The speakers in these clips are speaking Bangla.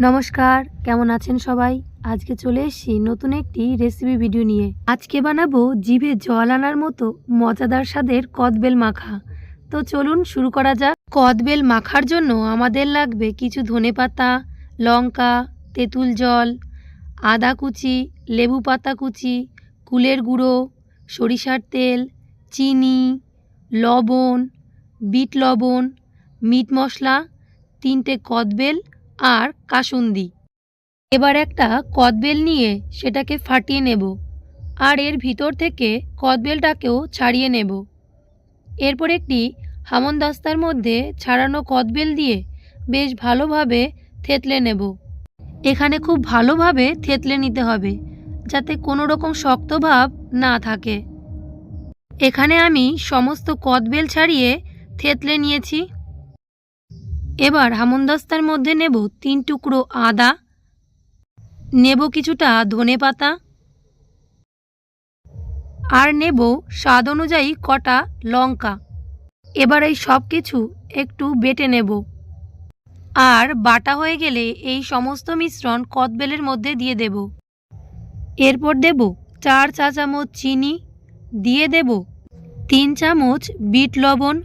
নমস্কার, কেমন আছেন সবাই? আজকে চলে এসেছি নতুন একটি রেসিপি ভিডিও নিয়ে। আজকে বানাবো জিভে জল আনার মতো মজাদার স্বাদের কদবেল মাখা। তো চলুন শুরু করা যাক। কদবেল মাখার জন্য আমাদের লাগবে কিছু ধনেপাতা, লঙ্কা, তেঁতুল জল, আদা কুচি, লেবু পাতা কুচি, কুলের গুঁড়ো, সরিষার তেল, চিনি, লবণ, বিট লবণ, মিট মশলা, 3টে কদবেল আর কাসুন্দি। এবার একটা কদবেল নিয়ে সেটাকে ফাটিয়ে নেব আর এর ভিতর থেকে কদবেলটাকেও ছাড়িয়ে নেব। এরপর একটি হামানদিস্তার মধ্যে ছাড়ানো কদবেল দিয়ে বেশ ভালোভাবে থেতলে নেব। এখানে খুব ভালোভাবে থেতলে নিতে হবে যাতে কোনো রকম শক্ত ভাব না থাকে। এখানে আমি সমস্ত কদবেল ছাড়িয়ে থেতলে নিয়েছি। এবার হামানদিস্তার মধ্যে নেব 3 টুকরো আদা, নেব কিছুটা ধনেপাতা আর নেব স্বাদ অনুযায়ী কটা লঙ্কা। এবার এই সব কিছু একটু বেটে নেব আর বাটা হয়ে গেলে এই সমস্ত মিশ্রণ কদবেলের মধ্যে দিয়ে দেব। এরপর দেব 4 চা চামচ চিনি, দিয়ে দেব 3 চামচ বিট লবণ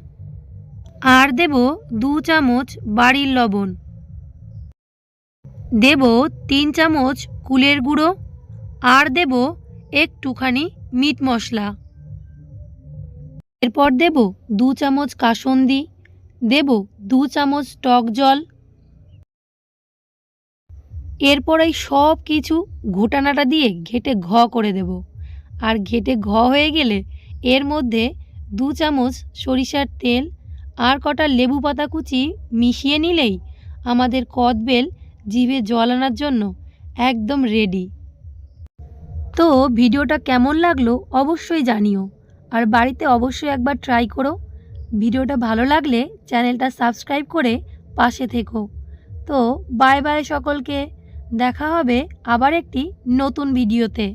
আর দেব 2 চামচ বাড়ির লবণ, দেব 3 চামচ কুলের গুঁড়ো আর দেব একটুখানি মিট মশলা। এরপর দেব 2 চামচ কাসুন্দি, দেব 2 চামচ টক জল। এরপর এই সব কিছু ঘুটানাটা দিয়ে ঘেটে ঘ করে দেব আর ঘেটে ঘ হয়ে গেলে এর মধ্যে 2 চামচ সরিষার তেল আর কটা লেবু পাতা কুচি মিশিয়ে নিলেই আমাদের কদবেল জিভে জল আনার জন্য একদম রেডি। তো ভিডিওটা কেমন লাগলো অবশ্যই জানিও আর বাড়িতে অবশ্যই একবার ট্রাই করো। ভিডিওটা ভালো লাগলে চ্যানেলটা সাবস্ক্রাইব করে পাশে থেকো। তো বাই বাই সকলকে, দেখা হবে আবার একটি নতুন ভিডিওতে।